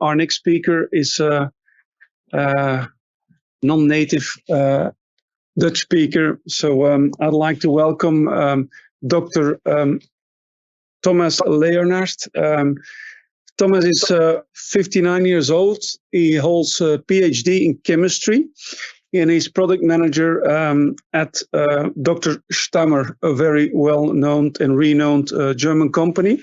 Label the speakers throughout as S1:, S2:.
S1: Our next speaker is a non-native Dutch speaker, so I'd like to welcome Dr. Thomas Leonhardt. Thomas is 59 years old. He holds a PhD in chemistry, and he's product manager at Dr. Sthamer, a very well-known and renowned German company.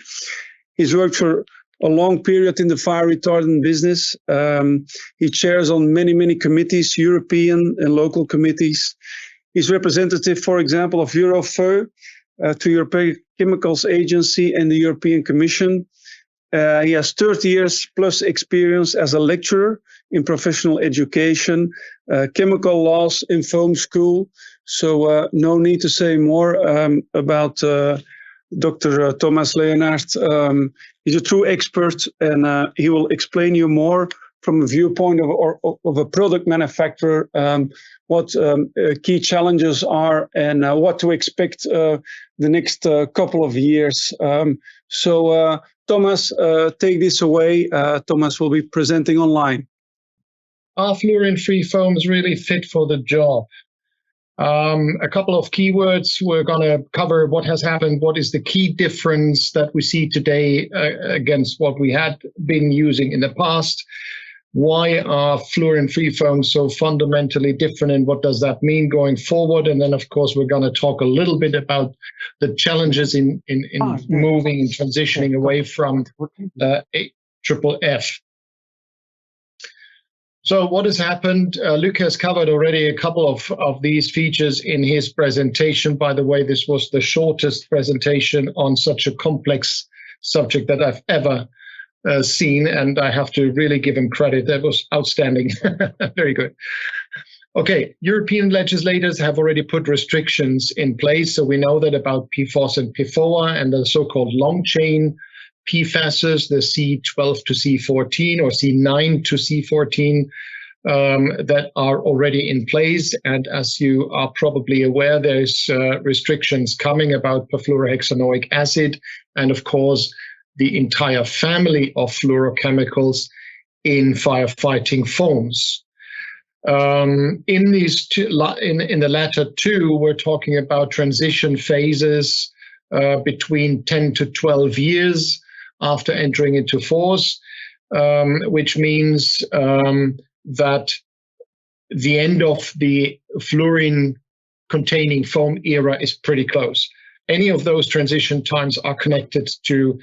S1: He's worked for a long period in the fire retardant business. He chairs on many committees, European and local committees. He's representative, for example, of Eurofeu, to European Chemicals Agency and the European Commission. He has 30 years plus experience as a lecturer in professional education, chemical laws in foam school. So no need to say more about Dr. Thomas Leonhardt. He's a true expert, and he will explain you more from a viewpoint of a product manufacturer, what key challenges are and what to expect the next couple of years. So Thomas, take this away. Thomas will be presenting online.
S2: Are fluorine-free foams really fit for the job? A couple of keywords. We're going to cover what has happened, what is the key difference that we see today against what we had been using in the past. Why are fluorine-free foams so fundamentally different, and what does that mean going forward? And then, of course, we're going to talk a little bit about the challenges in moving and transitioning away from AFFF. So what has happened? Luc has covered already a couple of these features in his presentation. By the way, this was the shortest presentation on such a complex subject that I've ever seen, and I have to really give him credit. That was outstanding. Very good. Okay, European legislators have already put restrictions in place, so we know that about PFOS and PFOA and the so-called long-chain PFASs, the C12 to C14 or C9 to C14, that are already in place. And as you are probably aware, there's restrictions coming about perfluorohexanoic acid and, of course, the entire family of fluorochemicals in firefighting foams. In these two, in the latter two, we're talking about transition phases between 10 to 12 years after entering into force, which means that the end of the fluorine-containing foam era is pretty close. Any of those transition times are connected to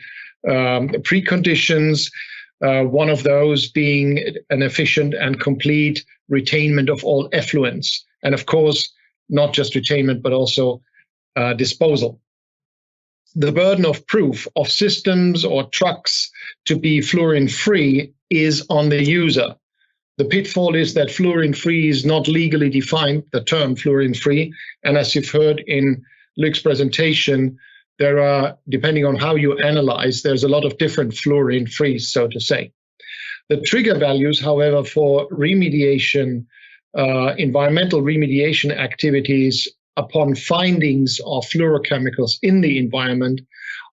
S2: preconditions, one of those being an efficient and complete retainment of all effluents, and of course, not just retainment, but also disposal. The burden of proof of systems or trucks to be fluorine-free is on the user. The pitfall is that fluorine-free is not legally defined, the term fluorine-free, and as you've heard in Luc's presentation, there are, depending on how you analyze, there's a lot of different fluorine-free, so to say. The trigger values, however, for remediation, environmental remediation activities upon findings of fluorochemicals in the environment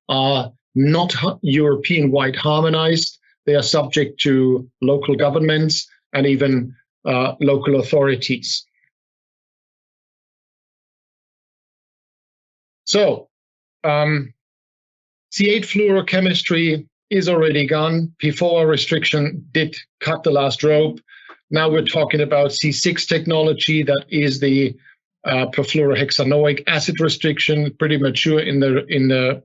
S2: are not European-wide harmonized. They are subject to local governments and even local authorities. So, C8 fluorochemistry is already gone. PFOA restriction did cut the last rope. Now we're talking about C6 technology, that is the perfluorohexanoic acid restriction, pretty mature in the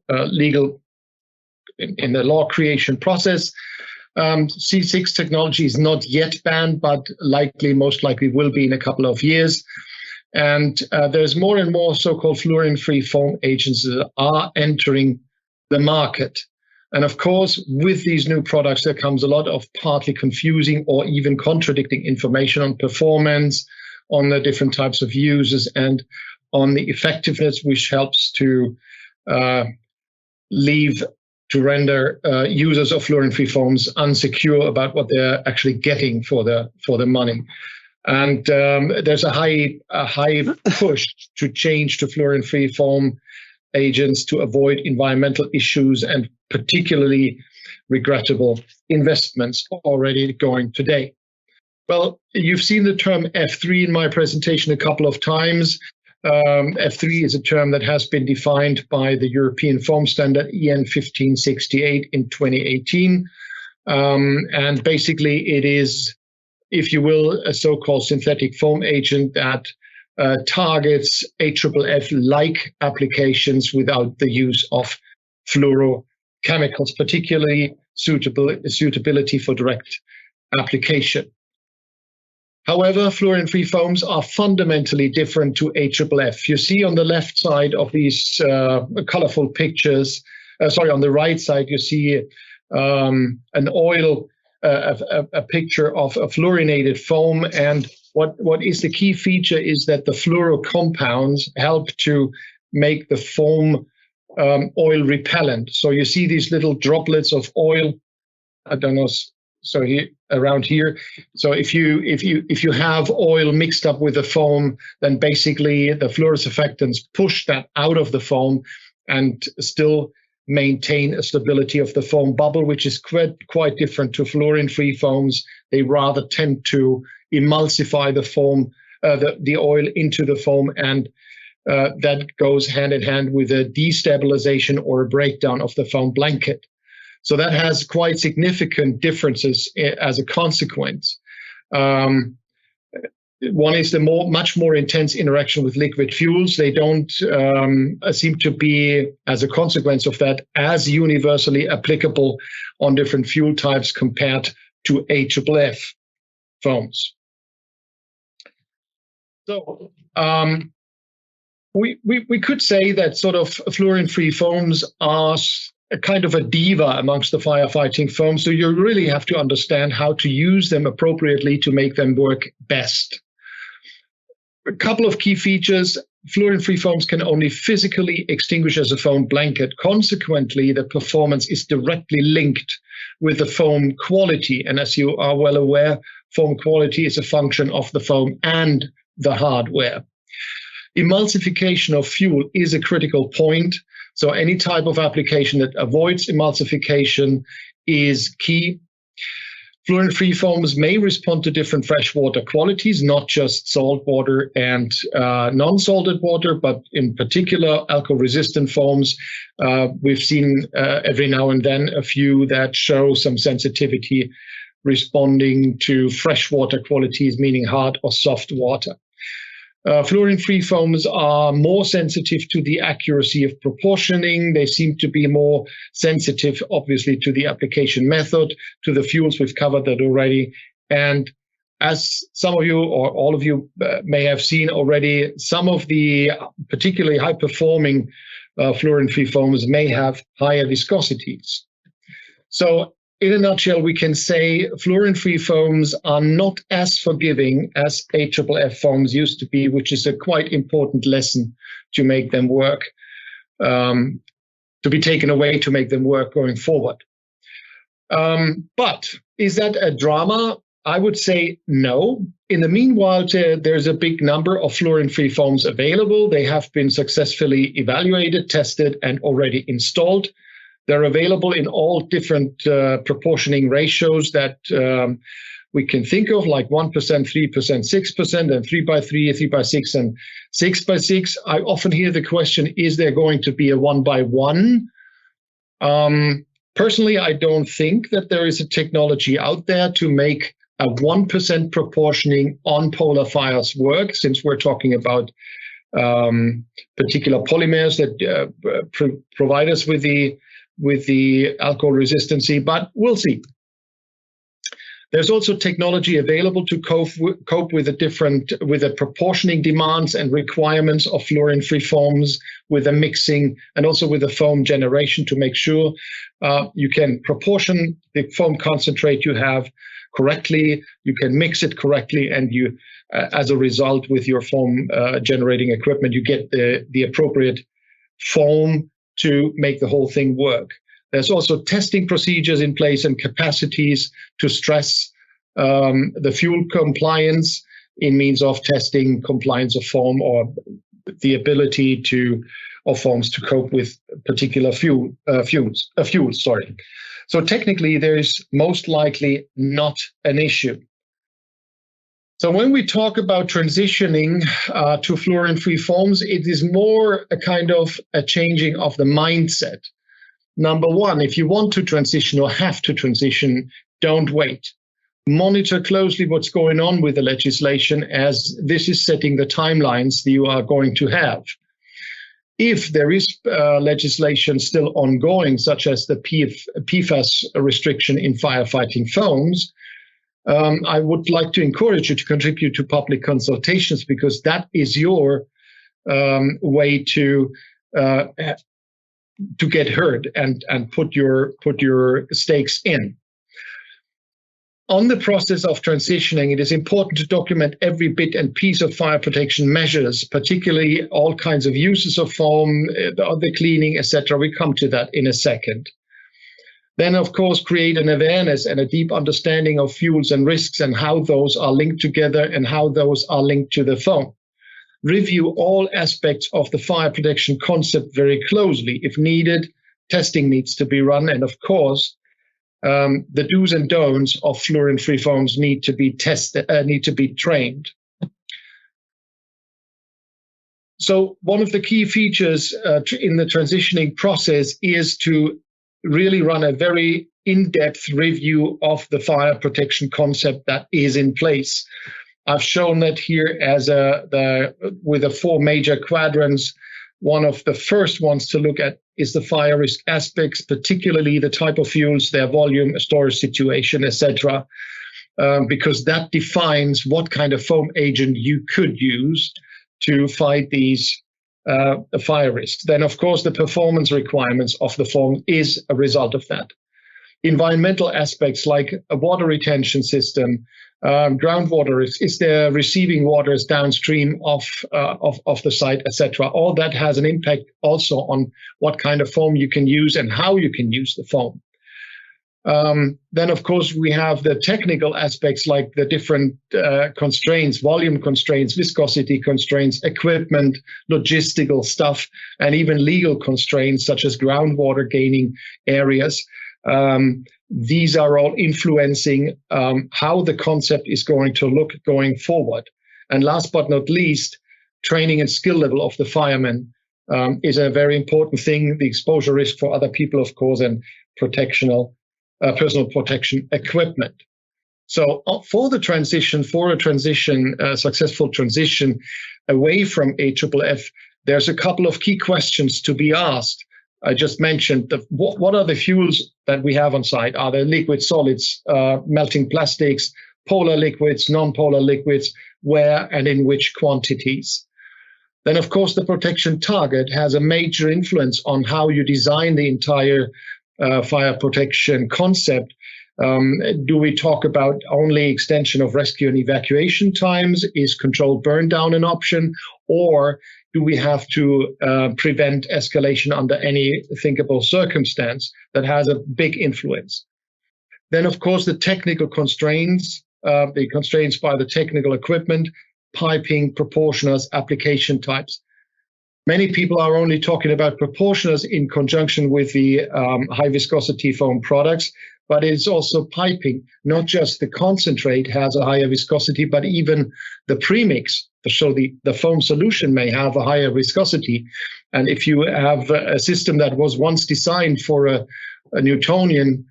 S2: law creation process. C6 technology is not yet banned, but most likely will be in a couple of years. And there's more and more so-called fluorine-free foam agents that are entering the market. And of course, with these new products, there comes a lot of partly confusing or even contradicting information on performance, on the different types of users, and on the effectiveness, which helps to render users of fluorine-free foams unsecure about what they're actually getting for the money. And there's a high push to change to fluorine-free foam agents to avoid environmental issues, and particularly regrettable investments already going today. Well, you've seen the term F3 in my presentation a couple of times. F3 is a term that has been defined by the European foam standard EN 1568 in 2018. And basically it is, if you will, a so-called synthetic foam agent that targets AFFF-like applications without the use of fluorochemicals, particularly suitability for direct application. However, fluorine-free foams are fundamentally different to AFFF. You see on the left side of these colorful pictures, on the right side, you see an oil, a picture of a fluorinated foam. And what is the key feature is that the fluoro compounds help to make the foam oil repellent. So you see these little droplets of oil. I don't know. So here, around here. So if you have oil mixed up with the foam, then basically the fluorosurfactants push that out of the foam and still maintain a stability of the foam bubble, which is quite different to fluorine-free foams. They rather tend to emulsify the foam, the oil into the foam, and that goes hand in hand with a destabilization or a breakdown of the foam blanket. So that has quite significant differences as a consequence. One is the much more intense interaction with liquid fuels. They don't seem to be, as a consequence of that, as universally applicable on different fuel types compared to AFFF foams. So we could say that sort of fluorine-free foams are a kind of a diva amongst the firefighting foams. So you really have to understand how to use them appropriately to make them work best. A couple of key features: fluorine-free foams can only physically extinguish as a foam blanket. Consequently, the performance is directly linked with the foam quality. And as you are well aware, foam quality is a function of the foam and the hardware. Emulsification of fuel is a critical point. So any type of application that avoids emulsification is key. Fluorine-free foams may respond to different freshwater qualities, not just salt water and non-salted water, but in particular alcohol-resistant foams. We've seen every now and then a few that show some sensitivity responding to freshwater qualities, meaning hard or soft water. Fluorine-free foams are more sensitive to the accuracy of proportioning. They seem to be more sensitive, obviously, to the application method, to the fuels. We've covered that already. And as some of you or all of you may have seen already, some of the particularly high-performing fluorine-free foams may have higher viscosities. So in a nutshell, we can say fluorine-free foams are not as forgiving as AFFF foams used to be, which is a quite important lesson to make them work, to be taken away to make them work going forward. But is that a drama? I would say no. In the meanwhile, there's a big number of fluorine-free foams available. They have been successfully evaluated, tested, and already installed. They're available in all different proportioning ratios that we can think of, like 1%, 3%, 6%, and 3x3, 3x6, and 6x6. I often hear the question, is there going to be a 1x1? Personally, I don't think that there is a technology out there to make a 1% proportioning on polar fires work, since we're talking about particular polymers that provide us with the alcohol resistancy, but we'll see. There's also technology available to cope with the proportioning demands and requirements of fluorine-free foams, with the mixing and also with the foam generation, to make sure you can proportion the foam concentrate you have correctly, you can mix it correctly, and you, as a result, with your foam generating equipment, you get the appropriate foam to make the whole thing work. There's also testing procedures in place and capacities to stress the fuel compliance in means of testing compliance of foam, or the ability to of foams to cope with particular fuels. So technically, there is most likely not an issue. So when we talk about transitioning to fluorine-free foams, it is more a kind of a changing of the mindset. Number one, if you want to transition or have to transition, don't wait. Monitor closely what's going on with the legislation, as this is setting the timelines that you are going to have. If there is legislation still ongoing, such as the PFAS restriction in firefighting foams, I would like to encourage you to contribute to public consultations, because that is your way to get heard and put your stakes in. On the process of transitioning, it is important to document every bit and piece of fire protection measures, particularly all kinds of uses of foam, the cleaning, etc. We come to that in a second. Then, of course, create an awareness and a deep understanding of fuels and risks and how those are linked together and how those are linked to the foam. Review all aspects of the fire protection concept very closely. If needed, testing needs to be run. And of course, the do's and don'ts of fluorine-free foams need to be tested, need to be trained. So one of the key features in the transitioning process is to really run a very in-depth review of the fire protection concept that is in place. I've shown that here as with the 4 major quadrants. One of the first ones to look at is the fire risk aspects, particularly the type of fuels, their volume, storage situation, etc., because that defines what kind of foam agent you could use to fight these fire risks. Then, of course, the performance requirements of the foam is a result of that. Environmental aspects like a water retention system, groundwater, is there receiving waters downstream of the site, etc. All that has an impact also on what kind of foam you can use and how you can use the foam. Then, of course, we have the technical aspects like the different constraints, volume constraints, viscosity constraints, equipment, logistical stuff, and even legal constraints such as groundwater gaining areas. These are all influencing how the concept is going to look going forward. And last but not least, training and skill level of the firemen is a very important thing. The exposure risk for other people, of course, and personal protection equipment. So for a successful transition away from AFFF, there's a couple of key questions to be asked. I just mentioned what are the fuels that we have on site? Are there liquid solids, melting plastics, polar liquids, non-polar liquids, where and in which quantities? Then, of course, the protection target has a major influence on how you design the entire fire protection concept. Do we talk about only extension of rescue and evacuation times? Is controlled burn down an option? Or do we have to prevent escalation under any thinkable circumstance? That has a big influence. Then, of course, the technical constraints, the constraints by the technical equipment, piping, proportionals, application types. Many people are only talking about proportionals in conjunction with the high viscosity foam products, but it's also piping. Not just the concentrate has a higher viscosity, but even the premix. So the foam solution may have a higher viscosity. And if you have a system that was once designed for a Newtonian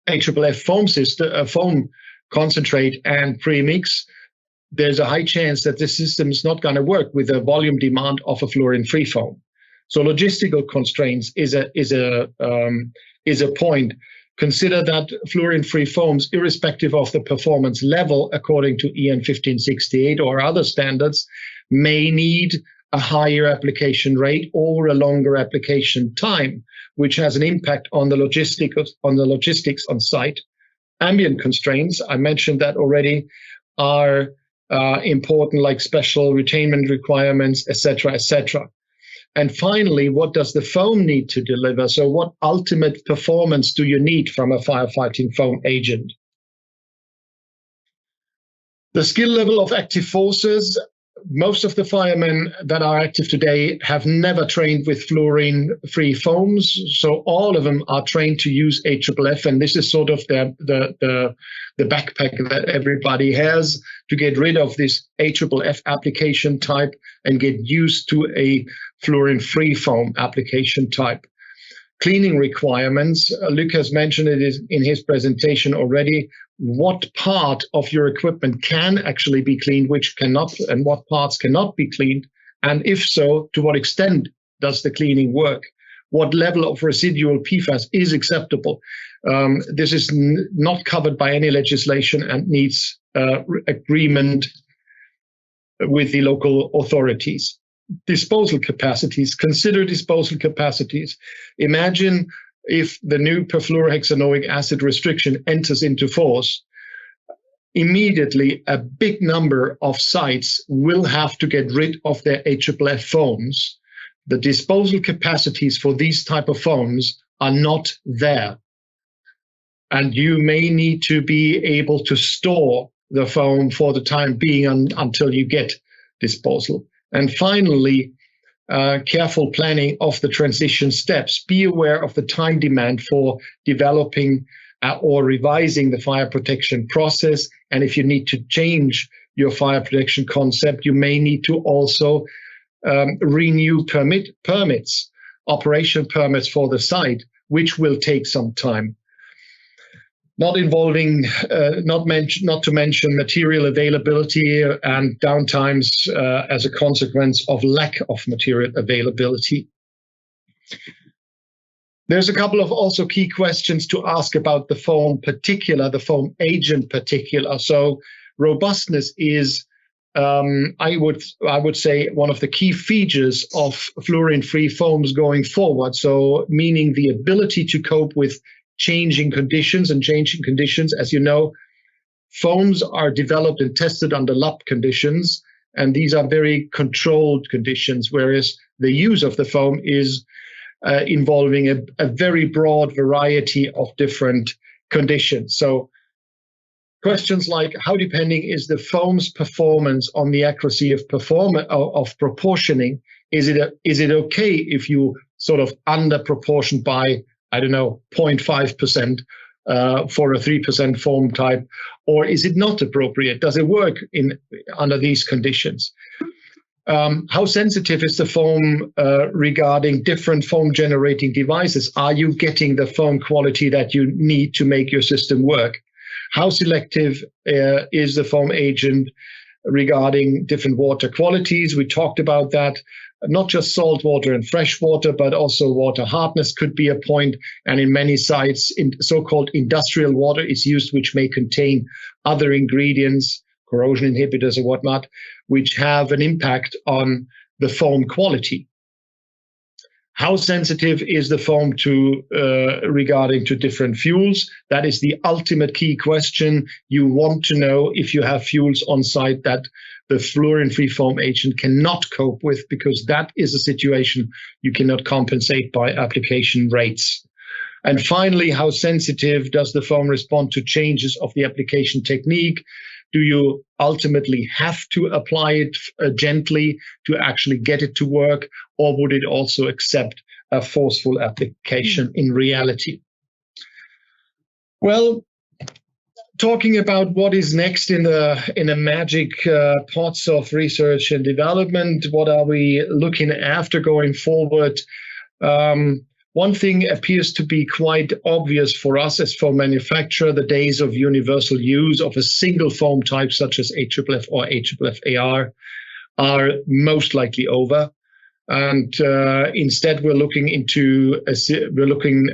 S2: AFFF foam system, foam concentrate and premix, there's a high chance that this system is not going to work with the volume demand of a fluorine-free foam. So logistical constraints is a point. Consider that fluorine-free foams, irrespective of the performance level, according to EN 1568 or other standards, may need a higher application rate or a longer application time, which has an impact on the logistics on site. Ambient constraints, I mentioned that already, are important, like special retainment requirements, etc., etc. And finally, what does the foam need to deliver? So what ultimate performance do you need from a firefighting foam agent? The skill level of active forces most of the firemen that are active today have never trained with fluorine-free foams, so all of them are trained to use AFFF, and this is sort of the backpack that everybody has to get rid of this AFFF application type and get used to a fluorine-free foam application type. Cleaning requirements, Luc has mentioned it in his presentation already. What part of your equipment can actually be cleaned, which cannot, and what parts cannot be cleaned? And if so, to what extent does the cleaning work? What level of residual PFAS is acceptable? This is not covered by any legislation and needs agreement with the local authorities. Disposal capacities, consider disposal capacities. Imagine if the new perfluorohexanoic acid restriction enters into force, immediately a big number of sites will have to get rid of their AFFF foams. The disposal capacities for these type of foams are not there. And you may need to be able to store the foam for the time being until you get disposal. And finally, careful planning of the transition steps. Be aware of the time demand for developing or revising the fire protection process. And if you need to change your fire protection concept, you may need to also renew permits, operation permits for the site, which will take some time. Not to mention material availability and downtimes as a consequence of lack of material availability. There's a couple of also key questions to ask about the foam agent particular. So robustness is, I would say, one of the key features of fluorine-free foams going forward. So meaning the ability to cope with changing conditions, as you know, foams are developed and tested under lab conditions, and these are very controlled conditions, whereas the use of the foam is involving a very broad variety of different conditions. So questions like, how depending is the foam's performance on the accuracy of proportioning? Is it okay if you sort of under proportion by, I don't know, 0.5% for a 3% foam type, or is it not appropriate? Does it work under these conditions? How sensitive is the foam regarding different foam generating devices? Are you getting the foam quality that you need to make your system work? How selective is the foam agent regarding different water qualities? We talked about that. Not just salt water and fresh water, but also water hardness could be a point. And in many sites, so-called industrial water is used, which may contain other ingredients, corrosion inhibitors or whatnot, which have an impact on the foam quality. How sensitive is the foam regarding to different fuels? That is the ultimate key question. You want to know if you have fuels on site that the fluorine-free foam agent cannot cope with, because that is a situation you cannot compensate by application rates. And finally, how sensitive does the foam respond to changes of the application technique? Do you ultimately have to apply it gently to actually get it to work, or would it also accept a forceful application in reality? Well, talking about what is next in the magic pots of research and development, what are we looking after going forward? One thing appears to be quite obvious for us as foam manufacturer: the days of universal use of a single foam type such as AFFF or AFFF-AR are most likely over. And instead, we're looking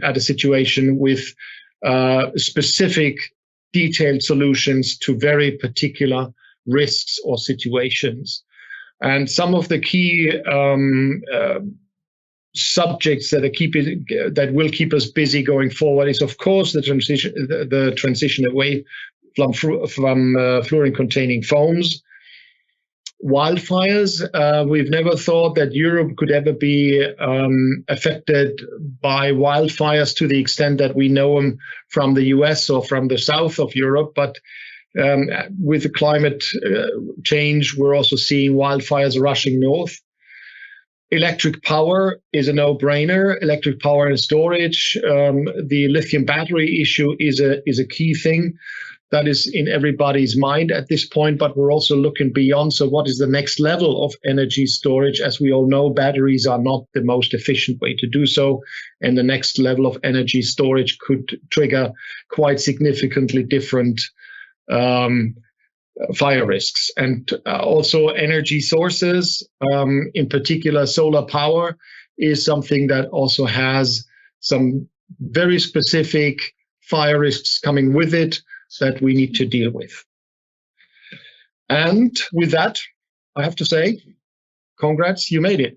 S2: at a situation with specific detailed solutions to very particular risks or situations. And some of the key subjects that will keep us busy going forward is, of course, the transition away from fluorine-containing foams. Wildfires. We've never thought that Europe could ever be affected by wildfires to the extent that we know them from the US or from the south of Europe. But With the climate change, we're also seeing wildfires rushing north. Electric power is a no-brainer. Electric power and storage. The lithium battery issue is a key thing that is in everybody's mind at this point, but we're also looking beyond. So what is the next level of energy storage? As we all know, batteries are not the most efficient way to do so. And the next level of energy storage could trigger quite significantly different fire risks. And also energy sources, in particular solar power, is something that also has some very specific fire risks coming with it that we need to deal with. And with that, I have to say, congrats, you made it.